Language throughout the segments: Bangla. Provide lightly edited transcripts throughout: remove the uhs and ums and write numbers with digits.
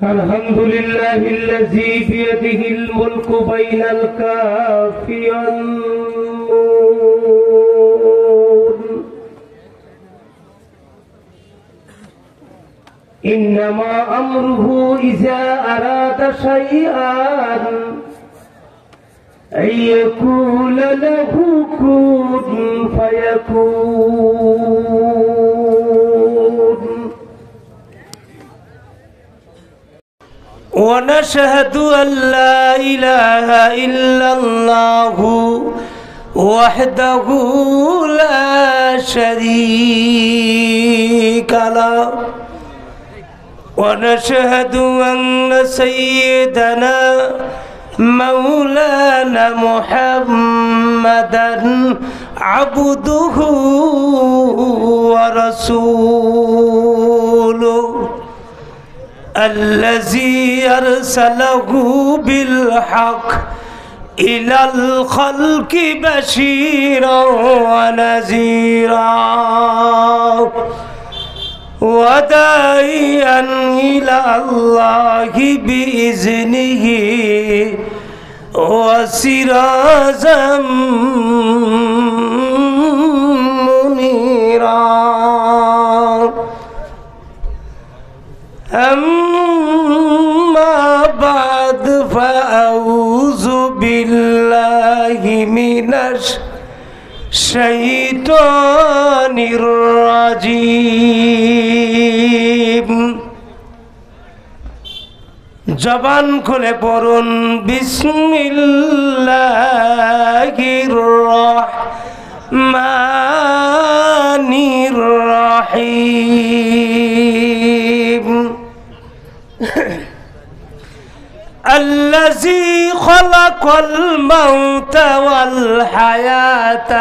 الحمد لله الذي بيده الملك بين الكاف والنون إنما أمره إذا أراد شيئا أن يقول له كن فيكون ونشهد أن لا إله إلا الله وحده لا شريك له ونشهد أن سيدنا مولانا محمدا عبده ورسوله الذي أرسله بالحق إلى الخلق بشيرا ونذيرا وداعيا إلى الله بإذنه وسراجا منيرا أما بعد فأعوذ بالله من الشيطان الرجيم জবান খুলে পড়ুন বিসমিল্লাহির রহমানির রহিম الذي خلق الموت والحياة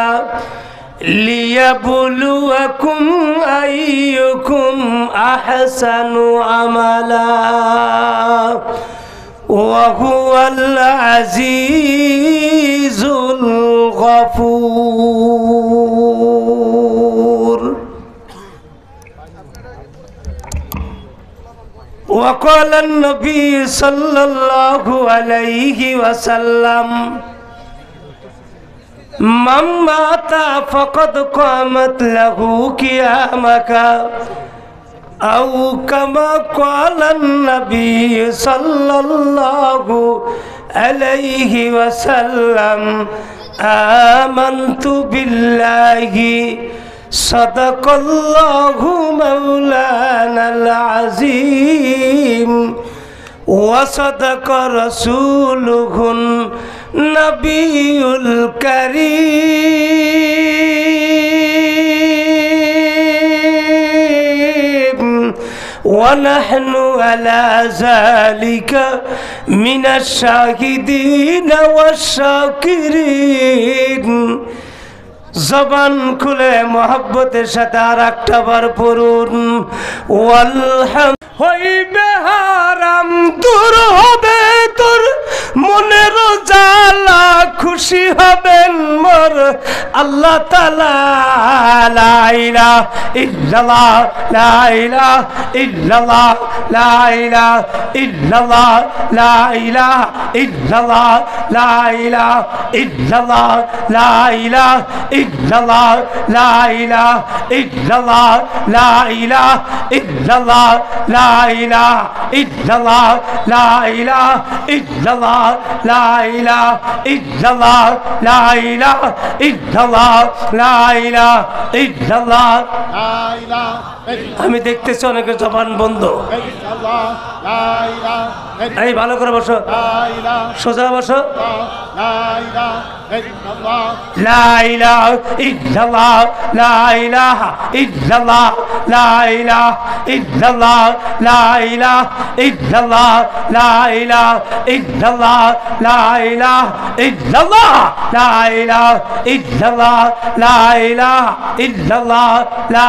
ليبلوكم أيكم أحسن عملا وهو العزيز الغفور وقال النبي صلى الله عليه وسلم من مات فقد قامت له قيامك أو كما قال النبي صلى الله عليه وسلم آمنت بالله صدق الله مولانا العظيم وصدق رسوله النبي الكريم ونحن على ذلك من الشاهدين والشاكرين জবান খুলে মোহাব্বতের সাথে আর একটা বার পড়ুন ওয়ালহাম হইবে হারাম দূর হবে তোর মনের জ্বালা খুশি হবেন মোর আল্লাহ তাআলা লা ইলাহা ইল্লাল্লাহ লা ইলাহা ইল্লাল্লাহ লা ইলাহা ইল্লাল্লাহ লা ইলাহা ইল্লাল্লাহ লা ইলাহা ইল্লাল্লাহ লা ইলাহা ইল্লাল্লাহ লা ইলাহা ইল্লাল্লাহ লা ইলাহা ইল্লাল্লাহ লা ইলাহা ইল্লাল্লাহ লা ইলাহা ইল্লাল্লাহ লা ইলাহা ইল্লাল্লাহ লা ইলাহা ইল্লাল্লাহ লা ইলাহা ইল্লাল্লাহ লা ইলাহা। আমি দেখতেছি অনেকের জবান বন্ধ। এই ভালো করে বসো, সোজা বসো। লা ইলাহা ইল্লাল্লাহ লা ইলাহা ইল্লাল্লাহ লা ইলাহা ইল্লাল্লাহ লা ইলাহা ইল্লাল্লাহ লা ইলাহা ইল্লাল্লাহ লা ইলাহা ইল্লাল্লাহ লা ইলাহা ইল্লাল্লাহ লা ইলাহা ইল্লাল্লাহ লা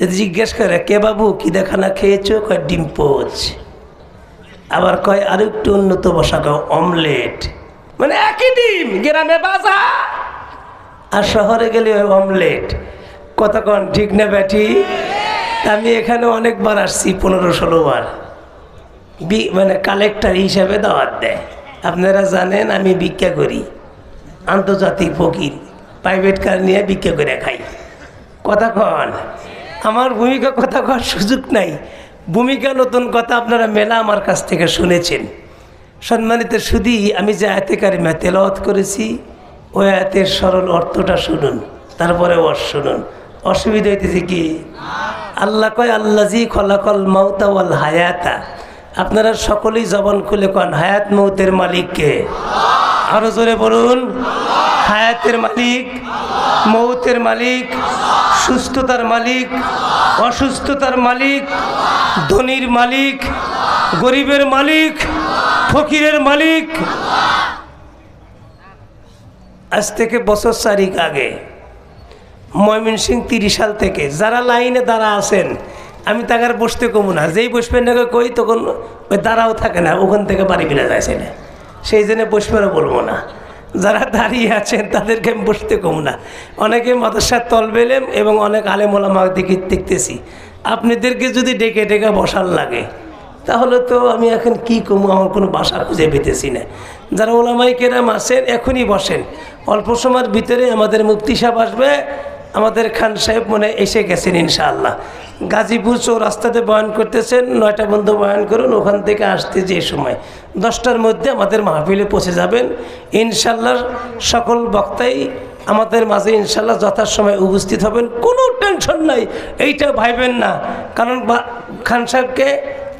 যদি জিজ্ঞেস করে কে বাবু কি দেখানা খেয়েছো, কয় ডিম পোচ। আবার কয় আর একটু উন্নত বসা, কয় অমলেট। মানে একই ডিম, গ্রামে বাজা আর শহরে গেলে অমলেট। কতক্ষণ ঠিক না ব্যাটি? আমি এখানে অনেকবার আসছি, 15-16 বার। মানে কালেক্টর হিসাবে দাওয়াত দেয়। আপনারা জানেন আমি ভিক্ষা করি, আন্তর্জাতিক ফকির, প্রাইভেট কার নিয়ে ভিক্ষা করে খাই। কতক্ষণ আমার ভূমিকা কথা কওয়ার সুযোগ নাই। ভূমিকা নতুন কথা আপনারা মেলা আমার কাছ থেকে শুনেছেন। সম্মানিত সুধী, আমি যে আয়াতে কারিমা তেলাওয়াত করেছি ওই আয়াতের সরল অর্থটা শুনুন, তারপরে শুনুন। অসুবিধা হইতেছে কি? আল্লাহ কয় আল্লাজি খলাকল মাউতা ওয়াল হায়াতা। আপনারা সকলেই জবান খুলে কন হায়াত মৌতের মালিককে। আরো জোরে বলুন, হায়াতের মালিক, মৌতের মালিক, সুস্থতার মালিক, অসুস্থতার মালিক, ধনীর মালিক, গরিবের মালিক, ফকিরের মালিক। আজ থেকে বছর 4 আগে ময়মনসিংহ 30 সাল থেকে যারা লাইনে দাঁড়া আছেন, আমি তাকে বসতে কমু না। যেই বসবেন না কই তখন ওই দাঁড়াও থাকে না, ওখান থেকে বাড়ি ফিরে যাচ্ছে না, সেই জন্য বসবেনও বলবো না। যারা দাঁড়িয়ে আছেন তাদেরকে আমি বসতে কমু না। অনেকে মাদ্রাসার তলবেলেম এবং অনেক আলেম ওলামা দেখতেছি। আপনাদেরকে যদি ডেকে ডেকে বসার লাগে তাহলে তো আমি এখন কি কমু, আমার কোনো বাসা খুঁজে পেতেছি না। যারা ওলামাই কেরাম আছেন এখনই বসেন, অল্প সময়ের ভিতরে আমাদের মুফতি সাহেব আসবে। আমাদের খান সাহেব মনে এসে গেছেন ইনশাআল্লাহ। গাজীপুর চৌরাস্তাতে বয়ান করতেছেন, 9টা বন্ধ বয়ান করুন। ওখান থেকে আসতে যে সময় 10টার মধ্যে আমাদের মাহফিলে পৌঁছে যাবেন ইনশাআল্লাহ। সকল বক্তাই আমাদের মাঝে ইনশাআল্লাহ যথাসময়ে উপস্থিত হবেন, কোনো টেনশন নাই, এইটা ভাইবেন না। কারণ খান সাহেবকে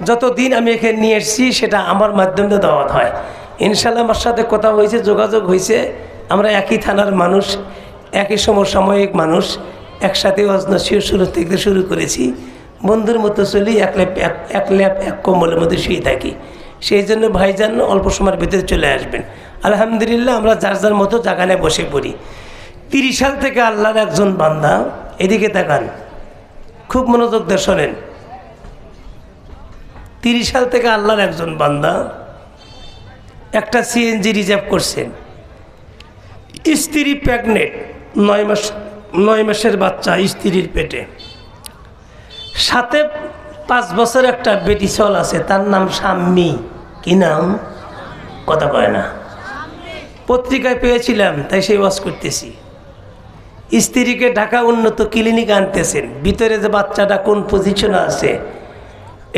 যতদিন আমি এখানে নিয়ে এসেছি সেটা আমার মাধ্যমে দাওয়াত হয়। ইনশাআল্লাহ আমার সাথে কথা হয়েছে, যোগাযোগ হয়েছে। আমরা একই থানার মানুষ, একই সমসাময়িক মানুষ, একসাথে অজনসিও শুরু থেকে শুরু করেছি। বন্ধুর মতো চলি, এক ল্যাপ এক কম্বলের মধ্যে শুয়ে থাকি। সেই জন্য ভাইজান অল্প সময়ের ভিতরে চলে আসবেন। আলহামদুলিল্লাহ আমরা যার যার মতো জাগানে বসে পড়ি। 30 সাল থেকে আল্লাহর একজন বান্দা, এদিকে তাকান, খুব মনোযোগ দিয়ে শোনেন। 30 সাল থেকে আল্লাহর একজন বান্দা একটা সিএনজি রিজার্ভ করছেন। স্ত্রী প্রেগনেন্ট, 9 মাসের বাচ্চা স্ত্রীর পেটে, সাথে 5 বছর একটা বেটি চল আছে, তার নাম শাম্মী। কি নাম? কথা কয় না, পত্রিকায় পেয়েছিলাম তাই সেই ওয়াজ করতেছি। স্ত্রীকে ঢাকা উন্নত ক্লিনিক আনতেছেন, ভিতরে যে বাচ্চাটা কোন পজিশনে আছে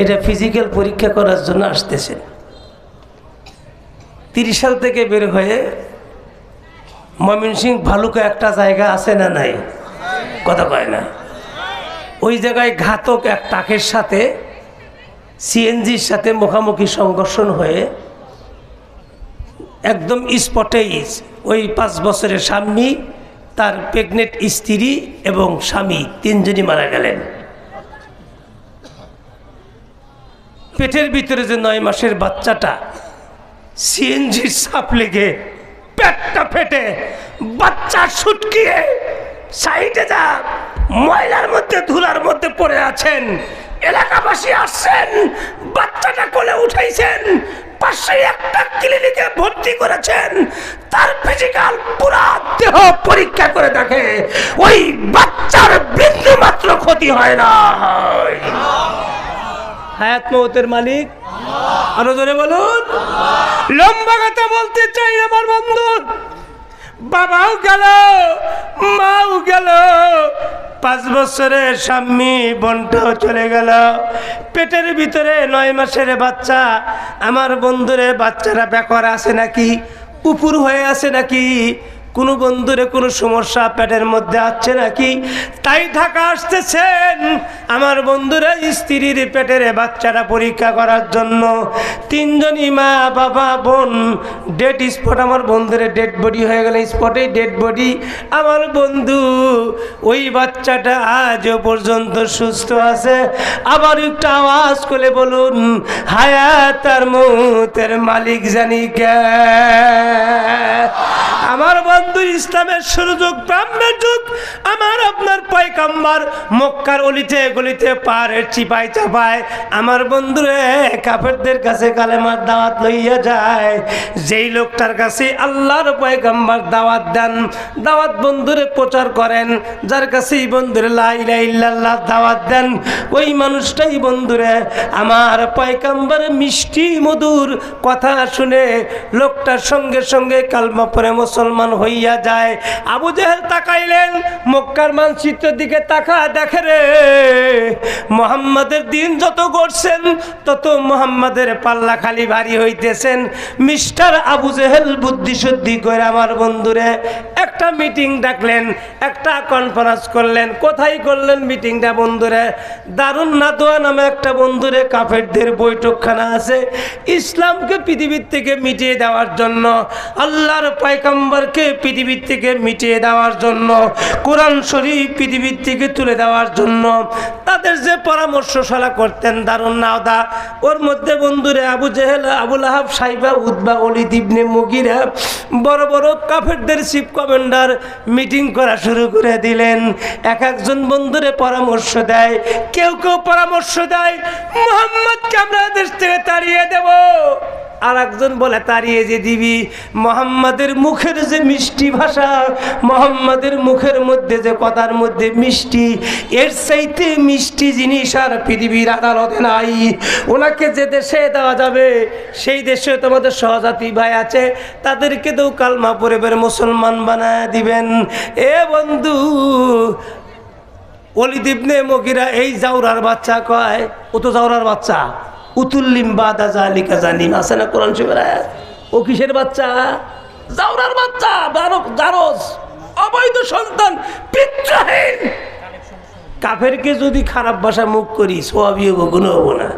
এটা ফিজিক্যাল পরীক্ষা করার জন্য আসতেছেন। 30 সাল থেকে বের হয়ে ময়মনসিংহ ভালুকা একটা জায়গা আছে না নাই? কথা কয় না। ওই জায়গায় ঘাতক এক ট্রাকের সাথে সিএনজির সাথে মুখোমুখি সংঘর্ষণ হয়ে একদম স্পটেই ওই 5 বছরের স্বামী, তার প্রেগনেন্ট স্ত্রী এবং স্বামী 3 জনই মারা গেলেন। পেটের ভিতরে যে 9 মাসের বাচ্চাটা, সিএনজির চাপ লেগে পেটটা ফেটে বাচ্চা ছুটকিয়ে সাইডে যা ময়লার মধ্যে ধুলার মধ্যে পড়ে আছেন। এলাকাবাসী আসছেন, বাচ্চাটা কোলে উঠাইছেন, পাশে একটা ক্লিনিকে ভর্তি করেছেন। তার ফিজিক্যাল পুরা দেহ পরীক্ষা করে দেখে ওই বাচ্চার বিন্দু মাত্র ক্ষতি হয় না। হায়াত মৌতের মালিক আরো জোরে বলুন। লম্বা কথা বলতে চাই আমার বন্ধু, বাবাও গেল, মাও গেল, 5 বছরের স্বামী বোনটাও চলে গেল, পেটের ভিতরে 9 মাসের বাচ্চা। আমার বন্ধুরে বাচ্চারা বেকার আছে নাকি, উপর হয়ে আছে নাকি, কোনো বন্ধুরে কোনো সমস্যা পেটের মধ্যে আছে নাকি, তাই ঢাকা আসতেছেন আমার বন্ধুরা স্ত্রীর পেটের বাচ্চারা পরীক্ষা করার জন্য। 3 জনই মা বাবা বোন ডেড স্পট। আমার বন্ধুরে ডেড বডি হয়ে গেল, স্পটেই ডেড বডি। আমার বন্ধু ওই বাচ্চাটা আজও পর্যন্ত সুস্থ আছে। আবার একটু আওয়াজ করে বলুন, হায়াত আর মৌতের মালিক জানি কে? আমার বন্ধুর ইসলামের শুরু যুগ ব্রাহ্মণের যুগ। আমার আপনার পয়গম্বর মক্কার অলিতে গলিতে পাহাড়ের চিপায় চাপায় আমার বন্ধুরে কাফেরদের কাছে কালেমার দাওয়াত লইয়া যায়। যেই লোকটার কাছে আল্লাহর পয়গম্বর দাওয়াত দেন, দাওয়াত বন্ধুরে প্রচার করেন, যার কাছেই বন্ধুরে লা ইলাহা ইল্লাল্লাহ দাওয়াত দেন, ওই মানুষটাই বন্ধুরে আমার পয়গম্বর মিষ্টি মধুর কথা শুনে লোকটার সঙ্গে সঙ্গে কালমা পড়ে মুসলমান হইয়া যায়। আবু জেহেল তাকাইলেন, মক্কার মানচিত্রের দিকে তাকা, দেখে রে মুহাম্মাদের দিন যত করছেন তত মুহাম্মাদের পাল্লা খালি ভারী হইতেছেন। মিস্টার আবু জেহেল বুদ্ধি শুদ্ধি করে আমার বন্ধুরে একটা মিটিং ডাকলেন, একটা কনফারেন্স করলেন। কোথায় করলেন মিটিংটা বন্ধুরে? দারুন নাদোয়া নামে একটা বন্ধুরে কাফেরদের বৈঠকখানা আছে। ইসলামকে পৃথিবীর থেকে মিটিয়ে দেওয়ার জন্য, আল্লাহর পয়গম্বরকে পৃথিবীর থেকে মিটিয়ে দেওয়ার জন্য, কোরআন শরীফ পৃথিবীর থেকে তুলে দেওয়ার জন্য তাদের যে পরামর্শশালা করতেন দারুন নাওদা, ওর মধ্যে বন্ধুরে আবু জেহেল, আবু লাহাব, সাইবা, উতবা, ওলীদ ইবনে মুগীরা বড় বড় কাফেরদের চিফ কমান্ডার মিটিং করা শুরু করে দিলেন। এক একজন বন্ধুরে পরামর্শ দেয়। কেউ কেউ পরামর্শ দেয় মুহাম্মদকে আমরা দেশ থেকে তাড়িয়ে দেব, আর একজন বলে তাড়িয়ে যে দিবি, মুহাম্মাদের মুখের যে মিষ্টি ভাষা, মুহাম্মাদের মুখের মধ্যে যে কথার মধ্যে মিষ্টি, এর চাইতে মিষ্টি জিনিস আর পৃথিবীর আদালতে নাই। ওনাকে যে দেশে দেওয়া যাবে সেই দেশে তোমাদের সহজাতি ভাই আছে, তাদেরকে তো কালমা পড়ে বের মুসলমান বানায় দিবেন। এ বন্ধু, ওলীদ ইবনে মুগীরা এই জাউরার বাচ্চা কয়, ও তো জাউরার বাচ্চা, উতুল্লিম বাদা জালিকা জানিম আছে না কোরআন শরীফের আয়াত? ও কিসের বাচ্চা? জাউরার বাচ্চা, জারজ, অবৈধ সন্তান, পিতৃহীন। কাফেরকে যদি খারাপ ভাষা মুখ করি সওয়াবই হবো, গুনাহ হবো না।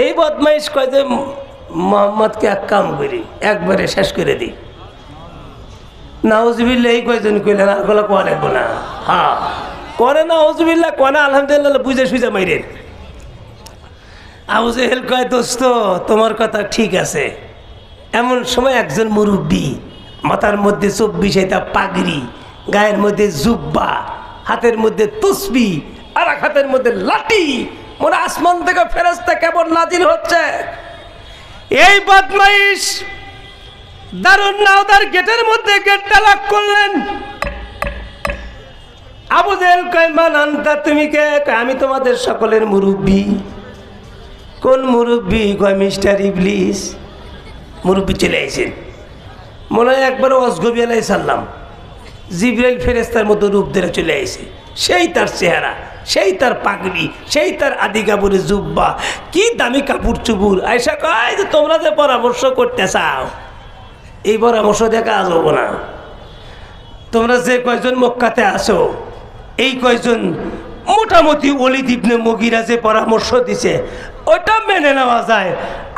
এই বদমাইশ কয় যে মুহাম্মদকে এক কাম করি, একবারে শেষ করে দিই। নাউজুবিল্লাহ এই কয়জন কইলেন, আর গলা কোয়া লাগবো না। হ্যাঁ করে না নাউজুবিল্লাহ, কোনা আলহামদুলিল্লাহ, বুঝে সুঝে মাইরেন। আবু জেহেল কয় দোস্ত তোমার কথা ঠিক আছে। এমন সময় একজন মুরব্বী, মাথার মধ্যে 24 পাগড়ি, গায়ের মধ্যে জুব্বা, হাতের মধ্যে তসবি, আর এক হাতের মধ্যে লাঠি, মনে আসমান থেকে ফেরেশতা কেমন নাজিল হচ্ছে। এই বদমাইশ দারুন নাওদার গেটের মধ্যে গেটটা লক করলেন। আবু জেহেল কয় মান আনতা, তুমি কে? আমি তোমাদের সকলের মুরব্বী। কোন মুরব্বী? কয় মিস্টার ইবলিস। মুরব্বী চলে আইছেন, মনে হয় একবার অজগবি আলাইহিস সালাম জিবরাইল ফেরেশতার মতো রূপ ধরে চলে আইছে। সেই তার চেহারা, সেই তার পাগড়ি, সেই তার আদি কাপড়ের জুব্বা, কি দামি কাপড় চুপুর। আয়সা কয় যে তোমরা যে পরামর্শ করতে চাও, এই পরামর্শ দিয়ে কাজ হবো না। তোমরা যে কয়জন মক্কাতে আসো, এই কয়জন মোটামুটি ওলীদ ইবনে মুগীরা যে পরামর্শ দিছে ওটা মেনে নেওয়া যায়।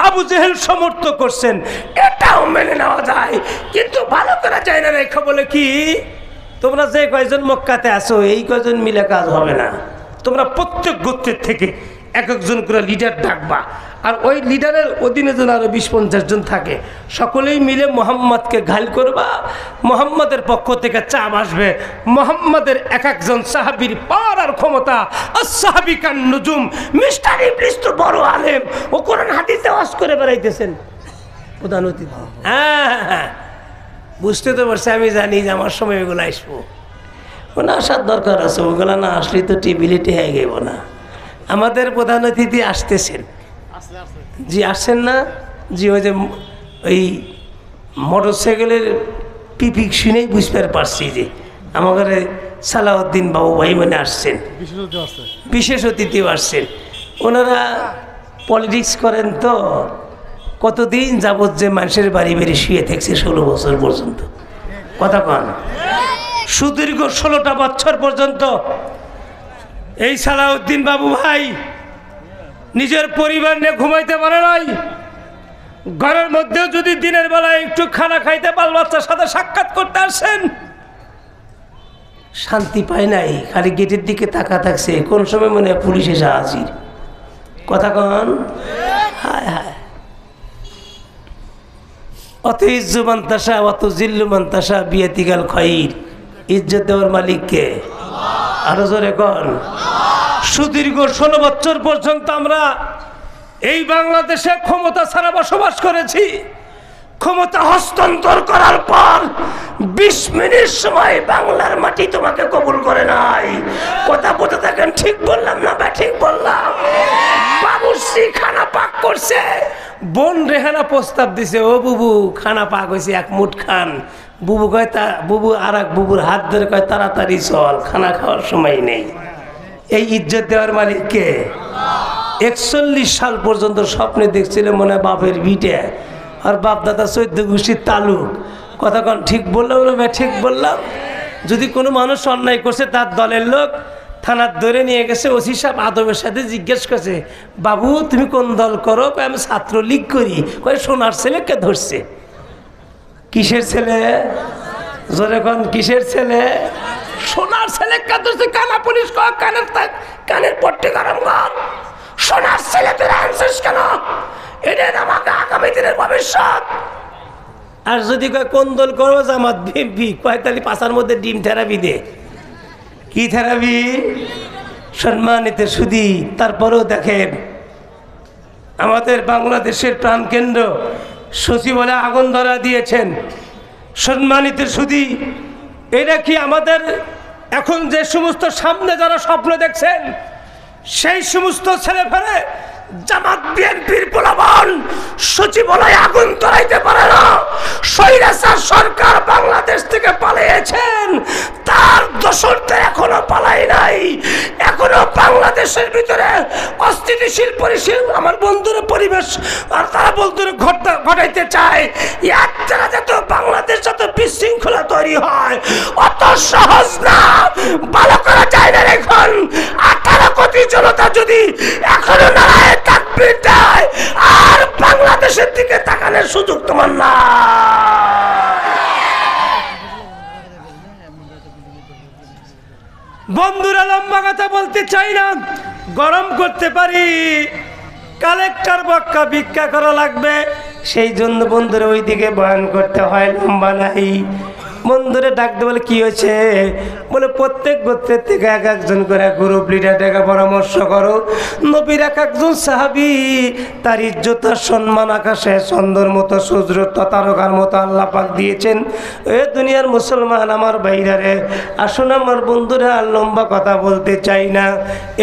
আবু জেহেল সমর্থ করছেন, এটাও মেনে নেওয়া যায়, কিন্তু ভালো করা যায় না রেখা। বলে কি, তোমরা যে কয়জন মক্কাতে আসো এই কয়জন মিলে কাজ হবে না। তোমরা প্রত্যেক গোত্রের থেকে এক একজন করে লিডার ডাকবা, আর ওই লিডারের অধীনে যেন আরো 20-50 জন থাকে, সকলেই মিলে মোহাম্মদকে ঘাইল করবা। মোহাম্মদের পক্ষ থেকে চাপ আসবে। মোহাম্মদের এক একজন সাহাবীর পাওয়ার আর ক্ষমতা, আসহাবিকান নুজুম। মিস্টার ইবলিস তো বড় আলেম, ও কোরআন হাদিসে ওয়াজ করে বেড়াইতেছেন প্রধান অতিথি। হ্যাঁ, বুঝতে তো পারছি, আমি জানি যে আমার সময় ওগুলো আসবো, ওনা আসার দরকার আছে। ওগুলো না আসলে তো টিবিলিটি হয়ে গেব না। আমাদের প্রধান অতিথি আসতেছেন, জি আসছেন না? জি, ওই যে ওই মোটরসাইকেলের পিপিক শুনেই বুঝতে পারছি যে আমাদের সালাউদ্দিন বাবু ভাই মানে আসছেন, বিশেষ অতিথিও আসছেন। ওনারা পলিটিক্স করেন তো, কতদিন যাবৎ যে মানুষের বাড়ি বাড়ি শুয়ে থাকছে 16 বছর পর্যন্ত। কথা কন, সুদীর্ঘ 16টা বছর পর্যন্ত এই সালাউদ্দিন বাবু ভাই নিজের পরিবার নিয়ে ঘুমাইতে পারে নাই। ঘরের মধ্যেও যদি দিনের বেলায় একটু খানা খাইতে বাল বাচ্চার সাথে সাক্ষাৎ করতে আসেন, শান্তি পায় নাই, খালি গেটের দিকে তাকা থাকছে। কোন সময় মনে হয় পুলিশ এসে হাজির। কথা কন, হায় হায়। অত ইজ্জু মান্তাসা অত জিল্লু মান্তাসা বিয়াতিকাল খয়ির, ইজ্জত দেওয়ার মালিককে আরো জোরে কন। সুদীর্ঘ 16 বছর পর্যন্ত আমরা এই বাংলাদেশে ক্ষমতা ছাড়া বসবাস করেছি। ক্ষমতা হস্তান্তর করার পর 20 মিনিট সময় বাংলার মাটি তোমাকে কবুল করে নাই। কথা বলতে থাকেন, ঠিক বললাম না বা ঠিক বললাম? বাবুর্চি খানা পাক করছে, বোন রেহানা প্রস্তাব দিছে, ও বুবু খানা পাক হয়েছে, এক মুঠ খান। বুবু কয় তা, বুবু আর এক বুবুর হাত ধরে কয় তাড়াতাড়ি চল, খানা খাওয়ার সময় নেই। এই ইজ্জত দেওয়ার মালিককে 41 সাল পর্যন্ত স্বপ্নে দেখছিল মনে হয় বাপের ভিটে, আর বাপ দাদা 14 গোষ্ঠীর তালুক। কথা কন, ঠিক বললাম না ঠিক বললাম? যদি কোনো মানুষ অন্যায় করছে তার দলের লোক থানার ধরে নিয়ে গেছে, ওসি সাহেব আদবের সাথে জিজ্ঞেস করছে, বাবু তুমি কোন দল করো? আমি ছাত্রলীগ করি। কয় সোনার ছেলেকে ধরছে। কিসের ছেলে? জোরে কোন, কিসের ছেলে? সোনার ছেলেকে ধরছে। কানা পুলিশ কয় কানের পট্টি গরম কর, সোনার ছেলে তুই আনছিস কেন? এটা আমাকে আগামী দিনের ভবিষ্যৎ। আর যদি কয় কোন দল করো? জামাত বিএনপি। কয় তাহলে পাশার মধ্যে ডিম থেরাপি দে। কি থেরাপি? সম্মানিত সুধী, তারপরেও দেখেন আমাদের বাংলাদেশের প্রাণকেন্দ্র সচিবালয়ে আগুন ধরা দিয়েছেন। সম্মানিত সুধী, এটা কি আমাদের এখন যে সমস্ত সামনে যারা স্বপ্ন দেখছেন সেই সমস্ত ছেলে ফেলে জামাত বিএনপির পোলাপান সচিবালয়ে আগুন ধরাইতে পারে না? স্বৈরাচার সরকার বাংলাদেশ থেকে পালিয়েছেন, তার দোসরদের এখনো পালাই নাই। এখনো বাংলাদেশের ভিতরে অস্থিতিশীল পরিবেশ আমার বন্ধুরা পরিবেশ আর তারা বন্ধুরা ঘটাইতে চায়। এর দ্বারা যত বাংলাদেশ যত বিশৃঙ্খলা তৈরি হয়, অত সহজ না, ভালো করা যায় না। এখন 18 কোটি জনতা যদি এখনো নারায় তাকবীর দেয়, আর বাংলাদেশের দিকে তাকানোর সুযোগ তোমার না। বন্ধুরা, লম্বা কথা বলতে চাই না, গরম করতে পারি, কালেক্টর বক্কা ভিক্ষা করা লাগবে, সেই জন্য বন্ধুরা ওইদিকে বয়ান করতে হয়, লম্বা নাই। বন্ধুরা ডাকতে বলে কি হয়েছে? বলে প্রত্যেক গোত্রের থেকে এক একজন করে গ্রুপ লিডার ডেকে পরামর্শ করো। নবীর এক একজন সাহাবী, তার ইজ্জত আর সম্মান আকাশে চন্দ্রের মতো সূর্য তারকার মতো আল্লাহ পাক দিয়েছেন। এ দুনিয়ার মুসলমান আমার ভাইরারে, আসুন আমার বন্ধুরা, আর লম্বা কথা বলতে চাই না।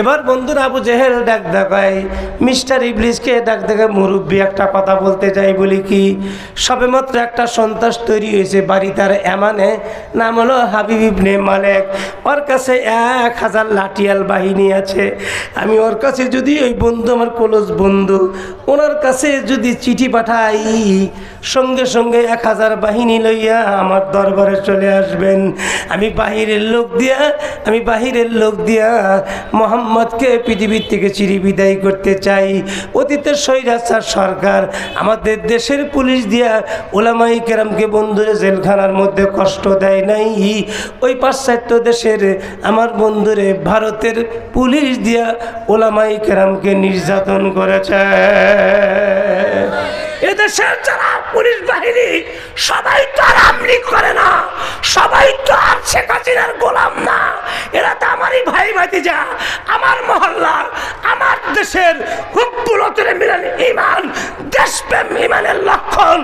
এবার বন্ধুরা আবু জেহেল ডাক দেখায়, মিস্টার ইবলিসকে ডাক দেখে, মুরব্বী একটা কথা বলতে চাই। বলি কি? সবেমাত্র একটা সন্ত্রাস তৈরি হয়েছে বাড়ি, তার এমন নাম হলো হাবিব ইবনে মালেক। ওর কাছে 1000 লাঠিয়াল বাহিনী আছে। আমি ওর কাছে যদি, ওই বন্ধু আমার ক্লোজ বন্ধু, ওনার কাছে যদি চিঠি পাঠাই, সঙ্গে সঙ্গে 1000 বাহিনী লইয়া আমার দরবারে চলে আসবেন। আমি বাহিরের লোক দিয়া মোহাম্মদকে পৃথিবীর থেকে চিরি বিদায় করতে চাই। অতীতের স্বৈরাচার সরকার আমাদের দেশের পুলিশ দিয়া ওলামায়ে কেরামকে বন্ধুরে জেলখানার মধ্যে কষ্ট দেয় নাই। ওই পাশ্চাত্য দেশের আমার বন্ধুরে ভারতের পুলিশ দিয়া ওলামায়ে কেরামকে নির্যাতন করেছে। এদেশের যারা পুলিশ বাহিনী সবাই তো আর আমলি করে না, সবাই তো আর শেখ হাসিনার গোলাম না। এরা তো আমারই ভাই ভাতিজা, আমার মহল্লার, আমার দেশের হুব্বুলতের মিলান ইমান, দেশপ্রেম ইমানের লক্ষণ।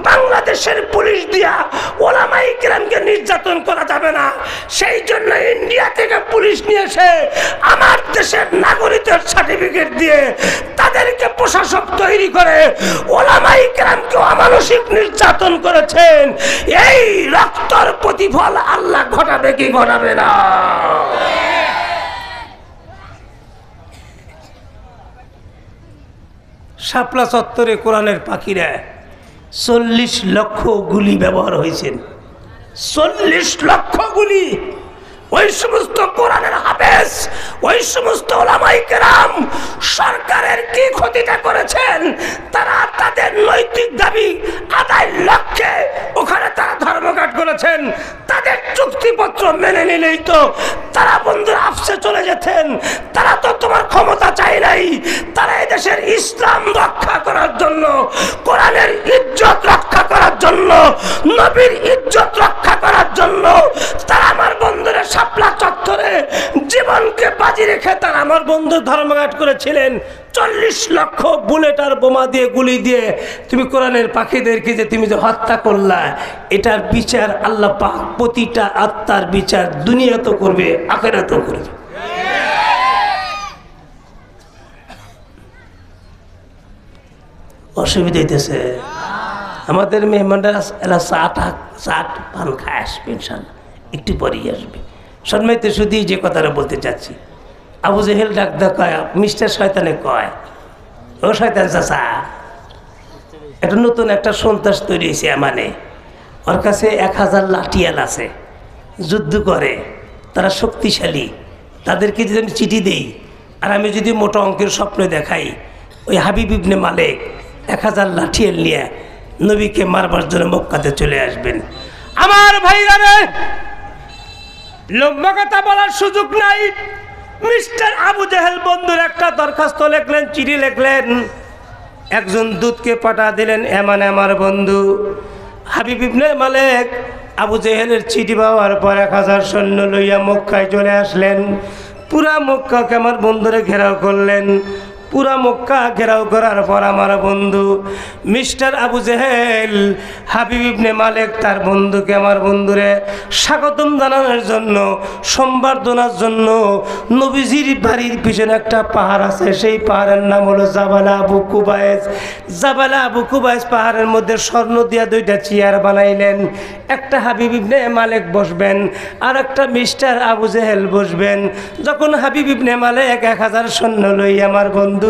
বাংলাদেশের পুলিশ দিয়া ওলামায়ে কেরামকে নির্যাতন করা যাবে না। সেই জন্য ইন্ডিয়া থেকে পুলিশ নিয়ে এসে আমার দেশের নাগরিকের সার্টিফিকেট দিয়ে তাদেরকে প্রশাসক তৈরি করে ওলামায়ে কেরামকে অমানসিক নির্যাতন করেছেন। এই রক্তর প্রতিফল আল্লাহ ঘটাবে কি ঘটাবে না? শাপলা চত্বরে কোরআনের পাখিরা 40 লক্ষ গুলি ব্যবহার হয়েছেন। 40 লক্ষ গুলি। ওই সমস্ত কোরআনের হাফেজ, ওই সমস্ত ওলামায়ে কেরাম সরকারের কি ক্ষতিটা করেছেন? তারা তাদের নৈতিক দাবি আদায়ের লক্ষ্যে ওখানে তারা ধর্মঘট করেছেন। তাদের চুক্তিপত্র মেনে নিলেই তো তারা বন্ধুরা আফসে চলে যেতেন। তারা তো তোমার ক্ষমতা চাই নাই, তারা এদেশের ইসলাম রক্ষা করার জন্য, কোরআনের ইজ্জত রক্ষা করার জন্য নবীর ইজ্জত রক্ষা করার জন্য তারা আমার বন্ধুরা শাপলা চত্বরে জীবনকে বাজি রেখে তারা আমার বন্ধু ধর্মঘাট করেছিলেন। 40 লক্ষ বুলেট আর বোমা দিয়ে গুলি দিয়ে তুমি কোরআনের পাখিদেরকে যে তুমি যে হত্যা করলা, এটার বিচার আল্লাহ পাক প্রতিটা আত্মার বিচার দুনিয়াতেও করবে, আখিরাতেও করবে। অসুবিধা হইতেছে আমাদের মেহমানরা এরা চা পান খায় আসবে ইনশাল্লাহ, একটু পরেই আসবে। সম্মানিত শুধু যে কথাটা বলতে চাচ্ছি, আবু জেহেল ডাকদা কয়, মিস্টার শয়তানে কয়, ও শয়তান চাচা, একটা নতুন একটা সন্ত্রাস তৈরি হয়েছে, মানে ওর কাছে 1000 লাঠিয়াল আছে, যুদ্ধ করে, তারা শক্তিশালী, তাদেরকে যদি আমি চিঠি দেই আর আমি যদি মোটা অঙ্কের স্বপ্ন দেখাই, ওই হাবিব ইবনে মালিক 1000 লাঠিয়াল নিয়ে নবীকে মারবার জন্য মক্কাতে চলে আসবেন। আমার ভাইরা রে, লম্বা কথা বলার সুযোগ নাই। মিস্টার আবু জেহেল বন্ধুর একটা দরখাস্ত লিখলেন, চিঠি লিখলেন, একজন দূতকে পাঠা দিলেন, এমন আমার বন্ধু হাবিব ইবনে মালিক আবু জেহেলের চিঠি পাওয়ার পর 1000 সৈন্য লইয়া মক্কায় চলে আসলেন। পুরা মক্কাকে আমার বন্ধুরে ঘেরাও করলেন। পুরা মক্কা ঘেরাও করার পর আমার বন্ধু মিস্টার আবু জেহেল হাবিব ইবনে মালিক তার বন্ধুকে, আমার বন্ধুরে স্বাগতম জানানোর জন্য, সম্বর্ধনার জন্য নবীজির বাড়ির পিছনে একটা পাহাড় আছে, সেই পাহাড়ের নাম হলো জাবালা আবু কুবাইস। জাবালা আবু কুবাইস পাহাড়ের মধ্যে স্বর্ণ দিয়া 2টা চেয়ার বানাইলেন। একটা হাবিব ইবনে মালিক বসবেন আর একটা মিস্টার আবু জেহেল বসবেন। যখন হাবিব ইবনে মালিক 1000 সৈন্য লই আমার বন্ধু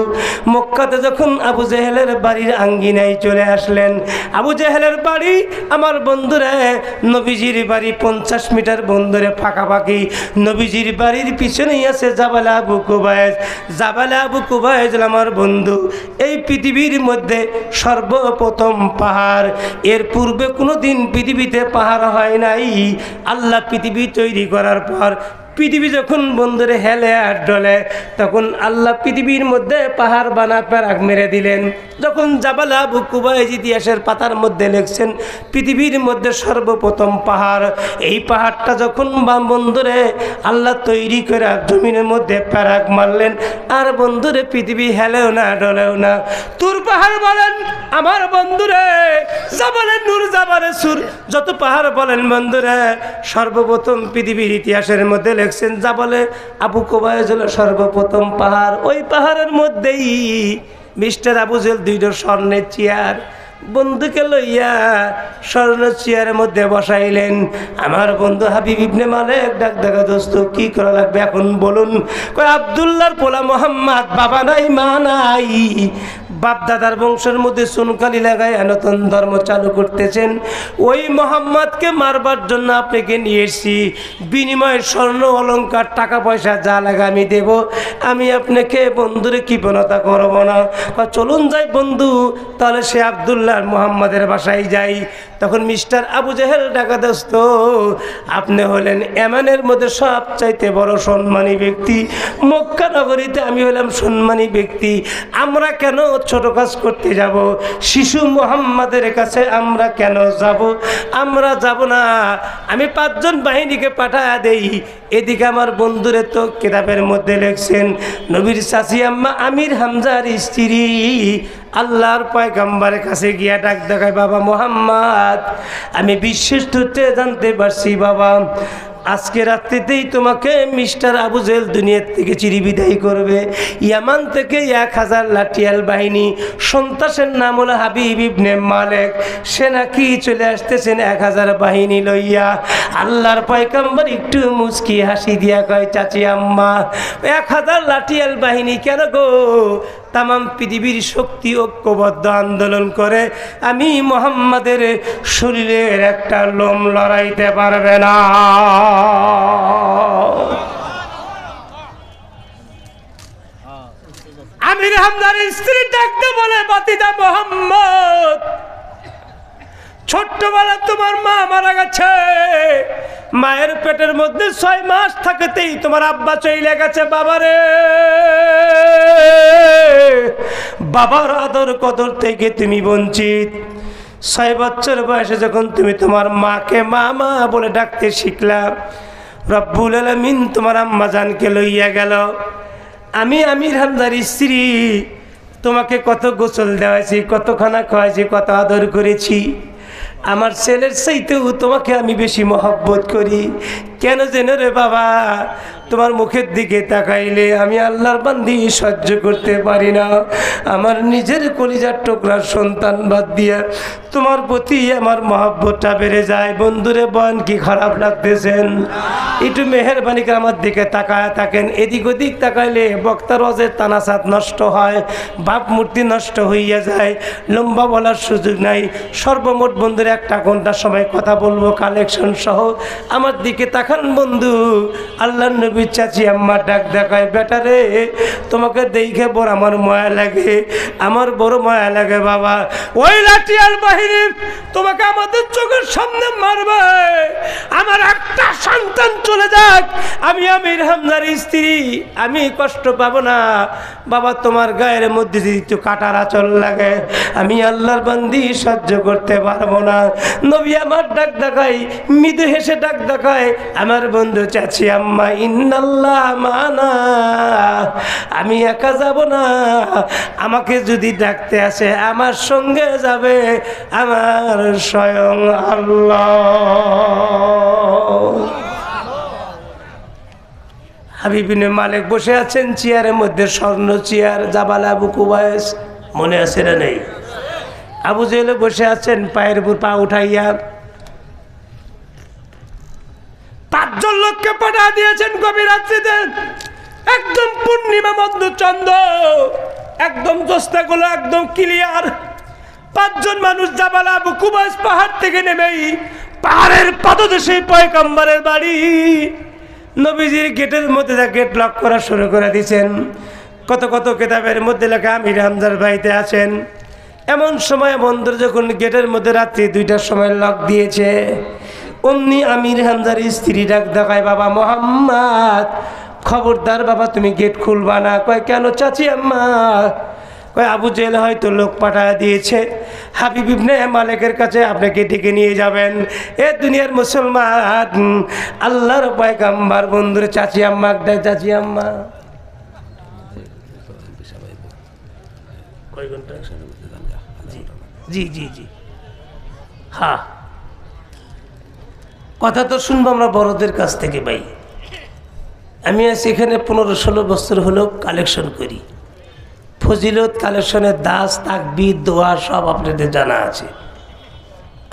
মক্কাতে যখন আবু জেহেলের বাড়ির আঙ্গিনায় চলে আসলেন, আবু জেহেলের বাড়ি আমার বন্ধুরা নবীজির বাড়ি 50 মিটার বন্ধুরে ফাঁকাফাঁকি। নবীজির বাড়ির পিছনেই আছে জাবালা আবু কুবাইস। জাবালা আবু কুবাইস আমার বন্ধু এই পৃথিবীর মধ্যে সর্বপ্রথম পাহাড়। এর পূর্বে কোনোদিন পৃথিবীতে পাহাড় হয় নাই। আল্লাহ পৃথিবী তৈরি করার পর পৃথিবী যখন বন্ধুরে হেলে আর ডলে, তখন আল্লাহ পৃথিবীর মধ্যে পাহাড় বানা প্যারাক মেরে দিলেন। যখন জাবালা আবু কুবাইস ইতিহাসের পাতার মধ্যে লিখছেন পৃথিবীর মধ্যে সর্বপ্রথম পাহাড়, এই পাহাড়টা যখন বন্ধুরে আল্লাহ তৈরি করে জমিনের মধ্যে প্যারাক মারলেন, আর বন্ধুরে পৃথিবী হেলেও না ডলেও না। তুর পাহাড় বলেন আমার বন্ধুরে, জাবালে নূর, জাবালে সুর, যত পাহাড় বলেন বন্ধুরে, সর্বপ্রথম পৃথিবীর ইতিহাসের মধ্যে লেখছেন জাবালে আবু কুবাইস হলো সর্বপ্রথম পাহাড়। ওই পাহাড়ের মধ্যেই মিস্টার আবু জেহেল 2টা স্বর্ণের চেয়ার বন্ধুকে লইয়া স্বর্ণ চেয়ারের মধ্যে বসাইলেন। আমার বন্ধু হাবিব ইবনে মালিক ডাক দেখা, দোস্ত কি করা লাগবে এখন বলুন। কয় আব্দুল্লাহর পোলা মোহাম্মদ, বাবা নাই মা নাই, বাপ দাদার বংশের মধ্যে চুনকালি লাগায় নতুন ধর্ম চালু করতেছেন। ওই মোহাম্মদকে মারবার জন্য আপনাকে নিয়ে এসেছি, বিনিময়ে স্বর্ণ অলংকার টাকা পয়সা যা লাগে আমি দেব, আমি আপনাকে বন্ধুরে কৃপণতা করবো না। চলুন যাই বন্ধু, তাহলে সে আব্দুল্লাহ মোহাম্মদের বাসায় যাই। তখন মিস্টার আবু জেহেল ডাকা, দোস্ত আপনি হলেন এমানের মধ্যে সবচাইতে বড় সম্মানী ব্যক্তি, মক্কা নগরীতে আমি হলাম সম্মানী ব্যক্তি, আমরা কেন ছোট কাজ করতে যাব? শিশু মোহাম্মদের কাছে আমরা কেন যাব? আমরা যাব না, আমি 5 জন বাহিনীকে পাঠায় দেই। এদিকে আমার বন্ধুরে তো কিতাবের মধ্যে লিখছেন নবীর চাচি আম্মা আমির হামজার স্ত্রী আল্লাহর পয়গম্বরের কাছে গিয়া ডাক দেখায়, বাবা মোহাম্মদ, আমি বিশেষ সূত্রে জানতে পারছি বাবা, আজকে রাত্রিতেই তোমাকে মিস্টার আবু জেহেল দুনিয়ার থেকে চিরবিদায় করবে। ইয়ামান থেকে 1000 লাঠিয়াল বাহিনী, সন্ত্রাসের নাম হলো হাবিব ইবনে মালিক, সে নাকি চলে আসতেছেন 1000 বাহিনী লইয়া। আল্লাহর পয়গম্বর একটু মুচকি হাসি দিয়া কয়, চাচি আম্মা 1000 লাঠিয়াল বাহিনী কেন গো? তাম পৃথিবীর শক্তি ঐক্যবদ্ধ আন্দোলন করে আমি মোহাম্মদের শরীরের একটা লোম লড়াইতে পারবে না। আমির হামজার স্ত্রী ডাকতে বলে, বাতিদা মোহাম্মদ, ছোট্টবেলা তোমার মা মারা গেছে, মায়ের পেটের মধ্যে 6 মাস থাকতেই তোমার আব্বা চলে গেছে। বাবারে, বাবার আদর কদর থেকে তুমি বঞ্চিত। 6 বছর বয়সে যখন তুমি তোমার মাকে মামা বলে ডাকতে শিখলা, রব্বুল আলামিন তোমার আম্মা জানকে লইয়া গেল। আমি আমির হামজার স্ত্রী তোমাকে কত গোসল দেওয়াইছি, কত খানা খাওয়াইছি, কত আদর করেছি। আমার ছেলের চাইতেও তোমাকে আমি বেশি মহব্বত করি। কেন যেন রে বাবা, তোমার মুখের দিকে তাকাইলে আমি আল্লাহর বান্দি সহ্য করতে পারি না। আমার নিজের কলিজার টুকরার সন্তান বাদ দিয়া তোমার প্রতি আমার মহব্বতটা বেড়ে যায়। বন্ধুরে বয়ান কি খারাপ লাগতেছেন? একটু মেহেরবানি করে আমার দিকে তাকায় থাকেন। এদিক ওদিক তাকাইলে বক্তার ওয়াজের তানাসাত নষ্ট হয়, বাপ মূর্তি নষ্ট হইয়া যায়, লম্বা বলার সুযোগ নাই। সর্বমোট বন্ধুরে 1 ঘন্টা সময় কথা বলবো কালেকশন সহ। আমার দিকে তাকান বন্ধু, আল্লাহর নবী চাচি আম্মা ডাক দেখায়, বেটারে তোমাকে দেখে বড় আমার মায়া লাগে, আমার বড় মায়া লাগে বাবা। ওই লাঠিয়াল বাহিনী তোমাকে আমাদের চোখের সামনে মারবে, আমার একটা সন্তান চলে যাক, আমি আমির হামজার স্ত্রী, আমি কষ্ট পাবো না বাবা। তোমার গায়ের মধ্যে যদি একটু কাটার আঁচল লাগে, আমি আল্লাহর বান্দি সহ্য করতে পারবো না। নবী আমার ডাক দেখায়, মৃদু হেসে ডাক দেখায়, আমার বন্ধু চাচি আম্মা ইন্নাল্লাহ মানা, আমি একা যাব না, আমাকে যদি ডাকতে আসে আমার সঙ্গে যাবে আমার স্বয়ং আল্লাহ। হাবিব বিন মালিক বসে আছেন চেয়ারের মধ্যে, স্বর্ণ চেয়ার, জাবাল আবু কুবাইস, মনে আছে না নেই? আবু জেহেল বসে আছেন পায়ের উপর পা উঠাইয়া। 5 জন লোককে পাঠা দিয়েছেন গভীর রাত্রিতে, একদম পূর্ণিমা মধ্য চন্দ্র, একদম জ্যোৎস্নাগুলো একদম ক্লিয়ার। 5 জন মানুষ জাবাল আবু কুবাইস পাহাড় থেকে নেমেই পাহাড়ের পাদদেশে পয়গম্বরের বাড়ি নবীজির গেটের মধ্যে গেট লক করা শুরু করে দিয়েছেন। কত কত কিতাবের মধ্যে লেখা আমির হামজার বাড়িতে আছেন। এমন সময় বন্ধুর যখন গেটের মধ্যে রাত্রি 2টার সময় লক দিয়েছে, অমনি আমির হামজার স্ত্রী ডাক দেখায়, বাবা মোহাম্মদ খবরদার বাবা তুমি গেট খুলবা না। কয় কেন চাচি আম্মা? কয় আবু জেহেল হয়তো লোক পাঠায় দিয়েছে, হাবিব ইবনে মালিকের কাছে আপনাকে ডেকে নিয়ে যাবেন। এ দুনিয়ার মুসলমান, আল্লাহর পয়গম্বর বন্ধুরে চাচি আম্মা ডাক, চাচি আম্মা কয় ঘন্টা? জি জি জি, হ্যাঁ কথা তো শুনবো আমরা বড়দের কাছ থেকে ভাই। আমি আজ এখানে 15-16 বছর হলো কালেকশন করি। ফজিলত কালেকশনের দাস, তাকবীর, দোয়া সব আপনাদের জানা আছে।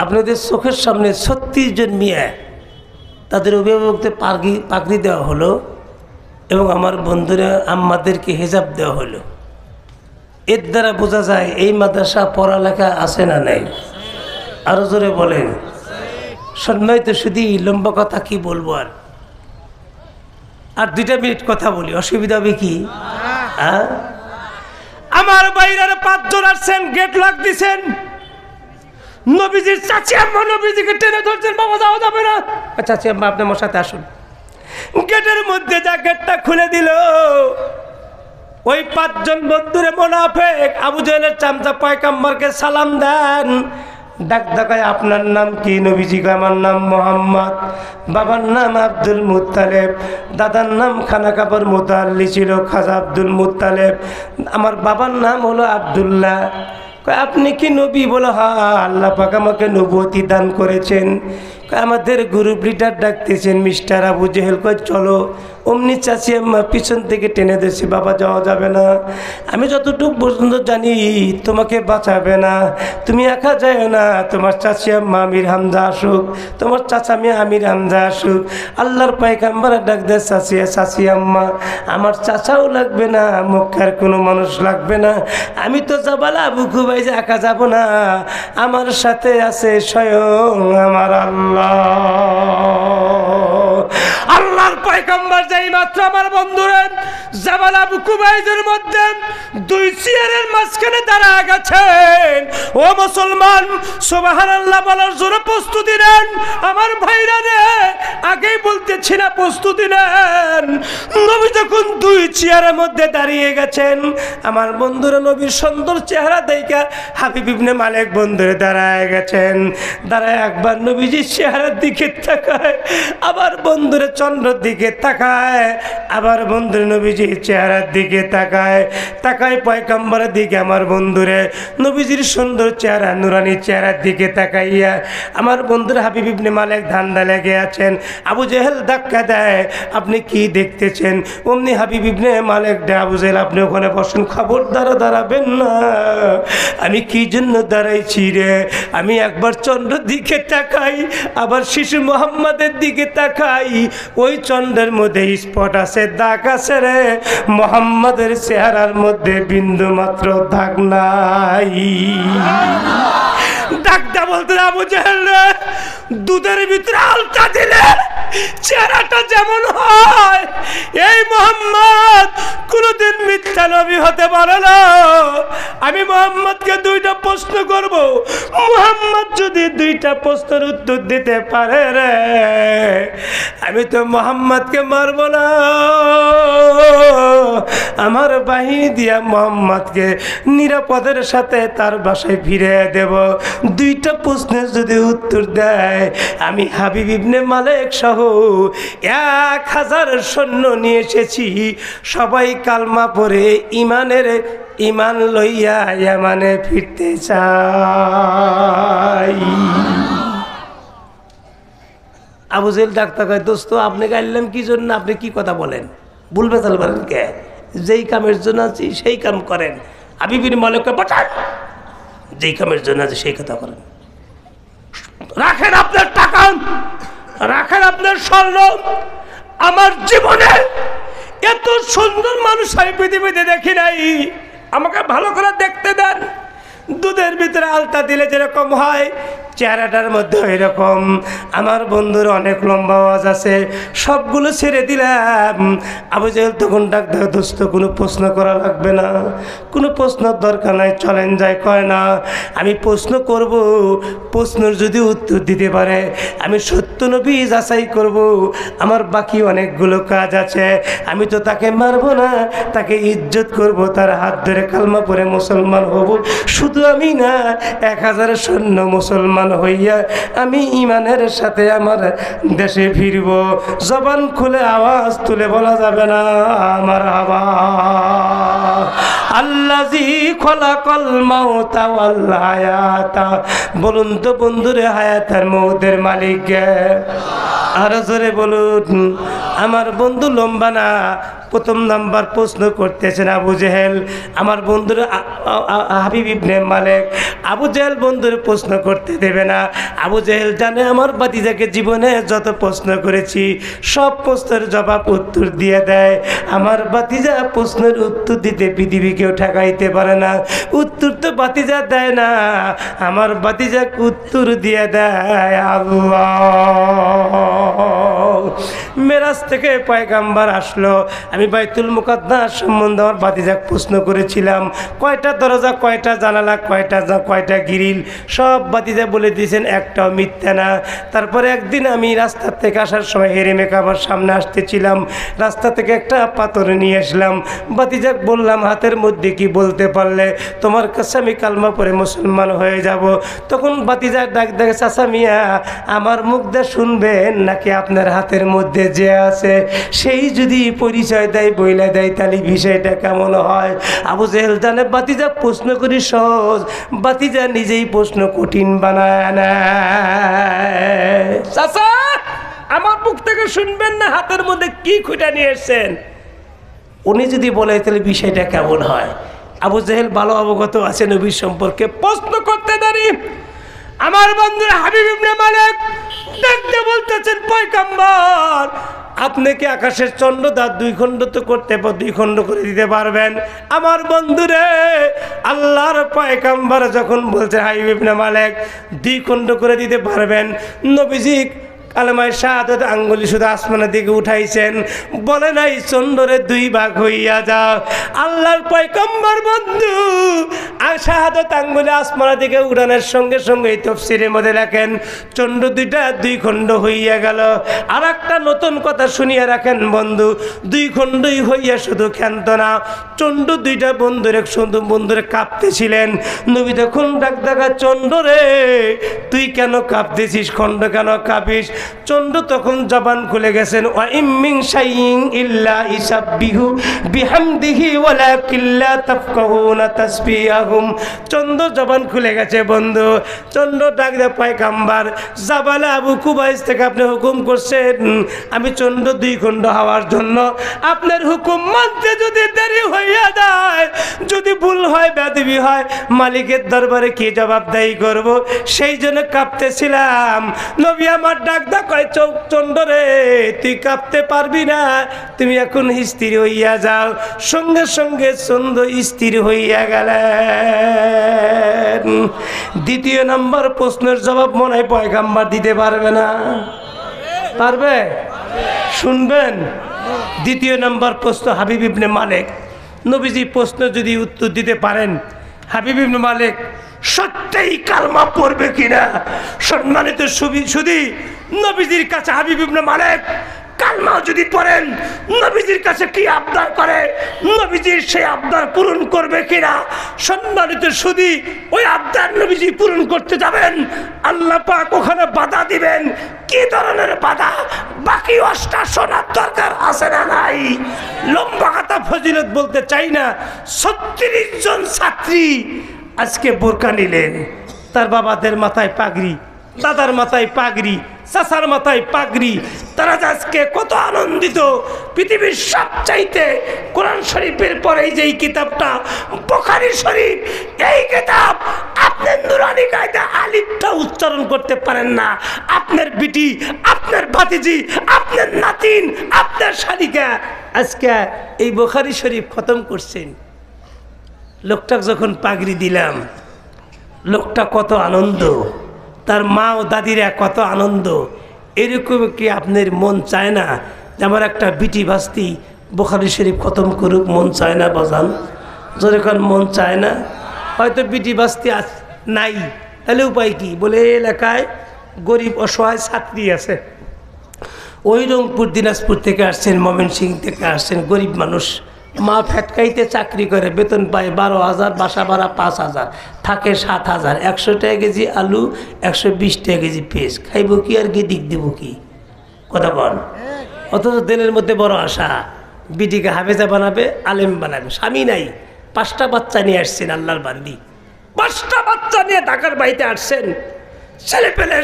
আপনাদের চোখের সামনে 36 জন মিয়া, তাদের অভিভাবকদের পাগড়ি দেওয়া হলো এবং আমার বন্ধুরা আম্মাদেরকে হেজাব দেওয়া হলো। এর দ্বারা বোঝা যায় এই মাদ্রাসা পড়ালেখা আছে না নাই? আরো জোরে বলেন। সম্মানিত শুধু লম্বা কথা কি বলবো, আর 2 মিনিট কথা বলি, অসুবিধা হবে কি? আমার বাইরের 5 জন আসছেন, গেট লক দিছেন। নবীজির চাচি আম্মা নবীজিকে টেনে ধরছেন, বাবা যাওয়া যাবে না। চাচি আম্মা আপনি আমার সাথে আসুন। গেটের মধ্যে যা গেটটা খুলে দিল, ওই 5 জন বন্ধুরে মুনাফিক আবু জেহেলের চামচা পয়গম্বরকে সালাম দেন। ডাক ডাকায়, আপনার নাম কি? নবীজি কয় আমার নাম মোহাম্মদ। বাবার নাম আব্দুল মুত্তালেব, দাদার নাম খানা কাপড় মুতাল্লি ছিল খাজা আব্দুল মুত্তালেব, আমার বাবার নাম হলো আব্দুল্লাহ। কয় আপনি কি নবী? বলো হ্যাঁ, আল্লাহ পাক আমাকে নবুয়তি দান করেছেন। আমাদের গ্রুপ লিডার ডাকতেছেন মিস্টার আবু জেহেল। কয় চলো। অমনি চাচি আম্মা পিছন থেকে টেনে দিয়েছে, বাবা যাওয়া যাবে না, আমি যতটুকু পর্যন্ত জানি তোমাকে বাঁচাবে না, তুমি একা যায় না, তোমার চাচি আম্মা আমির হামজা আসুক, তোমার চাচা মেয়ে আমির হামজা আসুক। আল্লাহর পয়গম্বর ডাক দেয়, চাচি আম্মা আমার চাচাও লাগবে না, মক্কার কোনো মানুষ লাগবে না, আমি তো জাবাল আবু কুবাইস একা যাব না, আমার সাথে আছে স্বয়ং আমার আল্লাহ। আল্লাহর পয়গম্বর যেই মাত্র আমার বন্ধুরা জাবাল আবু কুবাইসের মধ্যে 2 চেয়ারের মাঝখানে দাঁড়ায় গেছেন। ও মুসলমান, সুবহানাল্লাহ বলার জন্য প্রস্তুতি নেন আমার ভাইরা রে। আগেই বলতেছি না, প্রস্তুতি নেন। নবী যখন দুই চেয়ারের মধ্যে দাঁড়িয়ে গেছেন, আমার বন্ধুরা নবীর সুন্দর চেহারা দেখা হাবিব ইবনে মালিক বন্ধুরে দাঁড়ায় গেছেন। দাঁড়ায় একবার নবীজির চেহারার দিকে তাকায়, আবার বন্ধুরে চন্দ্রের দিকে তাকায়, আবার বন্ধুরে নবীজির চেহারার দিকে তাকায়, তাকায় পয়গম্বরের দিকে। আমার বন্ধুরে নবীজির সুন্দর চেহারা, নুরানি চেহারার দিকে তাকাইয়া আমার বন্ধুরা হাবিব ইবনে মালিক ধান্দা লেগে আছেন। আবু জেহেল ধাক্কা দেয়, আপনি কি দেখতেছেন? অমনি হাবিব ইবনে মালিক দেয়, আবু জেহেল আপনি ওখানে বসেন, খবরদার দাঁড়াবেন না। আমি কি জন্য দাঁড়াইছি রে? আমি একবার চন্দ্রের দিকে তাকাই, আবার শিশু মোহাম্মদের দিকে তাকাই, ওই চন্দ্রের মধ্যে স্পট আছে, দাগ আছে রে, মোহাম্মদের চেহারার মধ্যে বিন্দু মাত্র দাগ নাই। ডাকটা বলতে আবু জেহেল রে, দুধের ভিতরে আলতা দিলে চেহারাটা যেমন হয়, এই মোহাম্মদ কোনদিন মিথ্যা নবী হতে পারে না। আমি মোহাম্মদকে দুইটা প্রশ্ন করব, মোহাম্মদ যদি দুইটা প্রশ্নের উত্তর দিতে পারে রে, আমি তো মোহাম্মদকে মারব না, আমার বাহিনী দিয়া মোহাম্মদকে নিরাপদের সাথে তার বাসায় ফিরে দেব। দুইটা প্রশ্নের যদি উত্তর দেয়, আমি হাবিব ইবনে মালিক সহ 1000 সৈন্য নিয়ে এসেছি, সবাই কালমা পড়ে ইমান লইয়া ইয়ামানে ফিরতে চাই। আবু জেহেল ডাক্তার কয়, দোস্ত আপনি গাইলেন কি জন্য? আপনি কি কথা বলেন? বলবে চলবেন কে? যেই কামের জন্য আছি সেই কাম করেন। হাবিব ইবনে মালিককে পাঠান, যেই কামের জন্য আছে সেই কথা করেন। রাখেন আপনার টাকা, রাখেন আপনার স্বর্ণ, আমার জীবনে এত সুন্দর মানুষ আমি পৃথিবীতে দেখি নাই, আমাকে ভালো করে দেখতে দেন। দুধের ভিতরে আলতা দিলে যেরকম হয়, চেহারাটার মধ্যে এরকম। আমার বন্ধুর অনেক লম্বা আওয়াজ আছে, সবগুলো ছেড়ে দিলাম। আবু জেহেল তখন ডাক দেয়, দোস্ত কোনো প্রশ্ন করা লাগবে না, কোনো প্রশ্নের দরকার নাই, চলেন যায়। কয় না, আমি প্রশ্ন করব, প্রশ্নের যদি উত্তর দিতে পারে আমি সত্য নবী যাচাই করব। আমার বাকি অনেকগুলো কাজ আছে, আমি তো তাকে মারব না, তাকে ইজ্জত করব, তার হাত ধরে কালমা পড়ে মুসলমান হব। শুধু আমি না, 1000 সৈন্য মুসলমান হইয়া আমি ইমানের সাথে আমার দেশে ফিরব। জবান খুলে আওয়াজ তুলে বলা যাবে না আমার হাওয়া আল্লাযী খলাকাল মাউতা ওয়াল হায়াতা। বলুন তো বন্ধুরে, হায়াত আর মউতের মালিক কে? আর জোরে বলুন। আমার বন্ধু লম্বা না, প্রথম নাম্বার প্রশ্ন করতেছেন আবু জেহেল। আমার বন্ধুর হাবিব ইবনে মালিক আবু জেহেল বন্ধুর প্রশ্ন করতে দেবে না। আবু জেহেল জানে আমার ভাতিজাকে জীবনে যত প্রশ্ন করেছি সব প্রশ্নের জবাব উত্তর দিয়ে দেয়। আমার ভাতিজা প্রশ্নের উত্তর দিতে পৃথিবী কেউ ঠেকাইতে পারে না। উত্তর তো ভাতিজা দেয় না, আমার ভাতিজাকে উত্তর দিয়ে দেয় আল্লাহ। মেরাজ থেকে পয়গাম্বার আসলো, আমি বাইতুল মুকাদ্দাস সম্বন্ধে আমার ভাতিজাকে প্রশ্ন করেছিলাম, কয়টা দরজা, কয়টা জানালা, কয়টা গ্রিল, সব ভাতিজা বলে দিয়েছেন, একটাও মিথ্যা না। তারপরে একদিন আমি রাস্তা থেকে আসার সময় হেরেমে কাবার সামনে আসতেছিলাম, রাস্তা থেকে একটা পাথর নিয়ে আসলাম, ভাতিজাক বললাম হাতের মধ্যে কি বলতে পারলে তোমার কাছে আমি কালমা পড়ে মুসলমান হয়ে যাব। তখন ভাতিজা ডাক দেখে, চাচা মিয়া আমার মুখ দিয়ে শুনবেন নাকি আপনার হাতের মধ্যে যে আছে সেই যদি পরিচয় দেয়, বইলা দেয়, তাহলে বিষয়টা কেমন হয়? আবু জেহেল জানে ভাতিজা প্রশ্ন করি সহজ, ভাতিজা নিজেই প্রশ্ন কঠিন বানায় না। চাচা আমার মুখ থেকে শুনবেন না হাতের মধ্যে কি খুঁটা নিয়ে এসছেন, উনি যদি বলে তাহলে বিষয়টা কেমন হয়? আবু জেহেল ভালো অবগত আছে নবীর সম্পর্কে, প্রশ্ন করতে দেরি। আমার বন্ধুরা হাবিব ইবনে মালিক দেখতে বলতেছেন, পয়গম্বর আপনি কি আকাশের চন্দ্র দাঁত 2 খণ্ড তো করতে 2 খণ্ড করে দিতে পারবেন? আমার বন্ধুরে আল্লাহর পয়গম্বর যখন বলছে হাবিব ইবনে মালিক 2 খণ্ড করে দিতে পারবেন, নবীজি কালেমায় শাহাদাত আঙ্গুলি শুধু আসমানের দিকে উঠাইছেন, বলে নাই চন্দ্রে 2 ভাগ হইয়া যাও। আল্লাহর পয়গম্বর বন্ধু আর শাহাদাত আঙ্গুলি আসমানের দিকে উঠানোর সঙ্গে সঙ্গে এই তাফসীরের মধ্যে লেখেন চন্দ্র 2টা 2 খণ্ড হইয়া গেল। আর একটা নতুন কথা শুনিয়া রাখেন বন্ধু, 2 খণ্ডই হইয়া শুধু ক্ষান্ত না, চন্দ্র 2টা বন্ধুরে কাঁপতেছিলেন। নবী তখন ডাক দেখা, চন্দ্র রে তুই কেন কাঁপতেছিস, খণ্ড কেন কাঁপিস? চন্দ্র তখন জবান খুলে গেছেন, ওয়া ইমিন শাইইন ইল্লা ইসাববিহু বিহামদিহি ওয়ালাকিন লা তাফকাহুনা তাসবিহাহুম। চন্দ্র জবান খুলে গেছে বন্ধু। চন্দ্র ডাক দেয়, পয়গম্বর জাবালে আবু কুবাইস থেকে আপনি হুকুম করছেন আমি চন্দ্র 2 খণ্ড হওয়ার জন্য, আপনার হুকুম মানতে যদি দেরি হইয়া যায়, যদি ভুল হয় বেয়াদবি হয়, মালিকের দরবারে কি জবাবদাহি করব, সেই জন্য কাঁপতেছিলাম। নবী আমার ডাক দা কয়, চন্দ্র রে তুই কাঁপতে পারবি না, তুমি এখন স্থির হইয়া যাও। সঙ্গে সঙ্গে চন্দ্র স্থির হইয়া গেলেন। 2 নম্বর প্রশ্নের জবাব মনে হয় পয়গম্বর দিতে পারবে না, পারবে? শুনবেন 2 নম্বর প্রশ্ন হাবিব ইবনে মালিক। নবীজি প্রশ্ন যদি উত্তর দিতে পারেন, হাবিব ইবনে মালিক সত্যিই কালমা পড়বে কিনা? সম্মানিত সুধী, নবীজির কাছে হাবিব ইবনে মালিক কালমা যদি পড়েন, নবীজির কাছে কি আবদার করে, নবীজির সেই আবদার পূরণ করবে কিনা? সম্মানিত সুধী, ওই আবদার নবীজি পূরণ করতে যাবেন, আল্লাহ পাক ওখানে বাধা দিবেন। কি ধরনের বাধা? বাকি 8টা শোনার দরকার আছে না নাই? লম্বা কথা ফজিলত বলতে চাই না। 36 জন ছাত্রী আজকে বোরকা নিলেন, তার বাবাদের মাথায় পাগড়ি, দাদার মাথায় পাগড়ি, চাচার মাথায় পাগড়ি, তারা আজকে কত আনন্দিত। পৃথিবীর সবচাইতে কোরআন শরীফের পরে যে কিতাবটা বুখারী শরীফ, এই কিতাব আপনার নুরানি কায়দা আলিফটা উচ্চারণ করতে পারেন না, আপনার বিটি, আপনার ভাতিজি, আপনার নাতিন, আপনার শালিকা আজকে এই বুখারী শরীফ খতম করছেন। লোকটা যখন পাগড়ি দিলাম, লোকটা কত আনন্দ, তার মা ও দাদিরা কত আনন্দ। এরকম কি আপনার মন চায় না যে আমার একটা বিটি ভাস্তি বুখারী শরীফ খতম করুক? মন চায় না বাজান? যখন মন চায় না, হয়তো বিটি ভাস্তি নাই, তাহলে উপায় কি? বলে এই এলাকায় গরিব অসহায় ছাত্রী আছে, ওই রংপুর দিনাজপুর থেকে আসছেন, ময়মনসিংহ থেকে আসছেন, গরিব মানুষ, মা ফ্যাটকাইতে চাকরি করে, বেতন পায় 12,000, বাসা ভাড়া 5,000, থাকে 7,000, 100 টাকা কেজি আলু, 120 টাকা কেজি পেঁয়াজ, খাইব কি আর কি দিক দেব কি? কথা বল। অথচ দিনের মধ্যে বড় আশা, বিটিকে হাফেজা বানাবে, আলেম বানাবে, স্বামী নাই, 5টা বাচ্চা নিয়ে আসছেন। আল্লাহর বান্দি 5টা বাচ্চা নিয়ে ঢাকার বাড়িতে আসছেন। ছেলে পেলে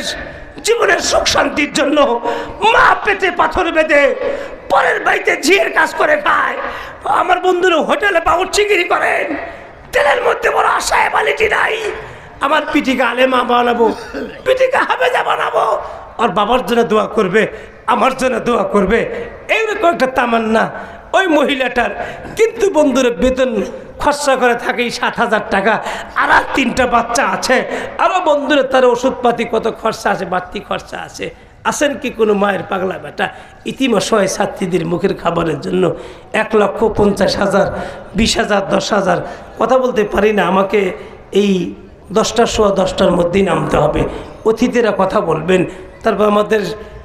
জীবনের সুখ শান্তির জন্য মা পেটে পাথর বেঁধে পরের বাড়িতে ঝিয়ের কাজ করে খায়। আমার বন্ধুরা হোটেলে বাবুর্চিগিরি করেন, তেলের মধ্যে বড় আশায় বালিটি নাই, আমার পিটিকে আলেমা বানাবো, পিটিকে হাফেজা বানাবো, আর বাবার জন্য দোয়া করবে, আমার জন্য দোয়া করবে, এইরকম একটা তামান্না ওই মহিলাটার। কিন্তু বন্ধুরা বেতন খরচা করে থাকে 7,000 টাকা, আর 3টা বাচ্চা আছে, আরও বন্ধুরা তার ওষুধপাতি কত খরচা আছে, বাড়তি খরচা আছে। আছেন কি কোনো মায়ের পাগলা বেটা ইতিম অসহায় ছাত্রীদের মুখের খাবারের জন্য 1,50,000, 20,000, 10,000, কথা বলতে পারি না, আমাকে এই 10টার সোয়া 10টার মধ্যেই নামতে হবে, অতিথিরা কথা বলবেন, তারপর আমাদের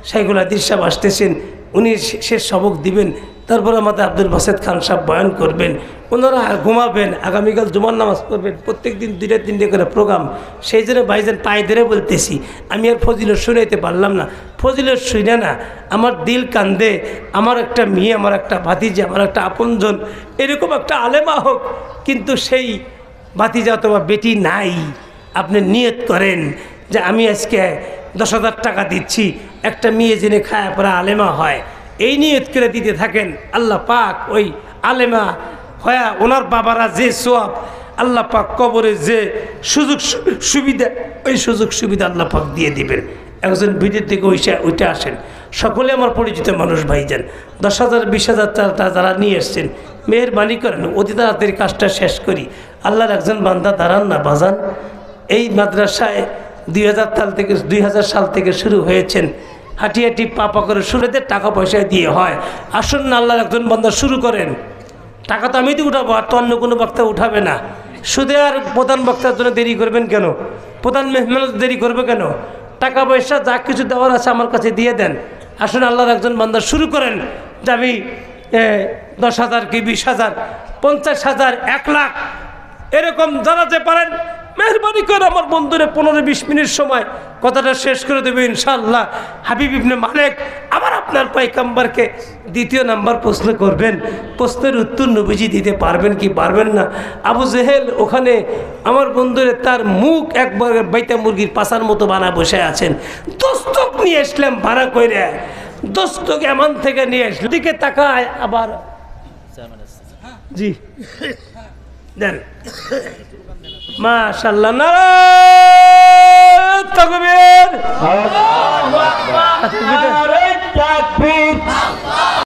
শাইখুল হাদিস সাহেব আসতেছেন, উনি শেষ সবক দিবেন, তারপর আমাদের আব্দুল বাসেদ খান সাহেব বয়ান করবেন, ওনারা ঘুমাবেন, আগামীকাল জুমার নামাজ পড়বেন, প্রত্যেক দিন 2-3টে করে প্রোগ্রাম। সেই জন্য ভাইজান পায়ে ধরে বলতেছি, আমি আর ফজিলত শুনাইতে পারলাম না, ফজিলত শুনে না আমার দিল কান্দে, আমার একটা মেয়ে, আমার একটা ভাতিজা, আমার একটা আপনজন এরকম একটা আলেমা হোক, কিন্তু সেই ভাতিজা অথবা বেটি নাই। আপনি নিয়ত করেন যে আমি আজকে 10,000 টাকা দিচ্ছি, একটা মেয়ে জেনে খায় পরে আলেমা হয়, এই নিয়ত করে দিতে থাকেন। আল্লাহ পাক ওই আলেমা হয়া ওনার বাবারা যে সোয়াব, আল্লাহ পাক কবরে যে সুযোগ সুবিধা, ওই সুযোগ সুবিধা আল্লাহ পাক দিয়ে দিবেন। একজন বিদেশ থেকে ওইটা আসেন, সকলে আমার পরিচিত মানুষ ভাইজান, 10,000, 20,000 টাকা যারা নিয়ে এসছেন, মেহেরবানি করেন অতি তাড়াতাড়ি কাজটা শেষ করি। আল্লাহর একজন বান্দা দাঁড়ান না বাজান, এই মাদ্রাসায় 2000 সাল থেকে শুরু হয়েছেন, হাঁটি হাঁটি পাপা করে শুরুতে টাকা পয়সা দিয়ে হয়। আসুন না আল্লাহর একজন বান্দা শুরু করেন। টাকা তো আমি তো উঠাবো, আর তো অন্য কোনো বক্তা উঠাবে না। শুধু আর প্রধান বক্তার জন্য দেরি করবেন কেন? প্রধান মেহমানত দেরি করবে কেন? টাকা পয়সা যা কিছু দেওয়ার আছে আমার কাছে দিয়ে দেন। আসুন আল্লাহর একজন বান্দা শুরু করেন যে আমি 10,000 কি 20,000 50,000 1 লাখ এরকম জানাতে পারেন, মেহরবানি করে আমার বন্ধুরে 15-20 মিনিট সময় কথাটা শেষ করে দেবে ইনশাআল্লাহ। হাবিব ইবনে মালিক আবার আপনার পয়গম্বরকে দ্বিতীয় নাম্বার প্রশ্ন করবেন। প্রশ্নের উত্তর নবীজি দিতে পারবেন কি পারবেন না? আবু জেহেল ওখানে আমার বন্ধুরে তার মুখ একবার বাইতা মুরগির পাছার মতো বানা বসে আছেন। দস্তক নিয়ে আসলাম ভাড়া করে, দস্তক এমন থেকে নিয়ে আসলাম, দিকে তাকায় আবার জি দেন মাশাআল্লাহ নারায়ে তাকবীর।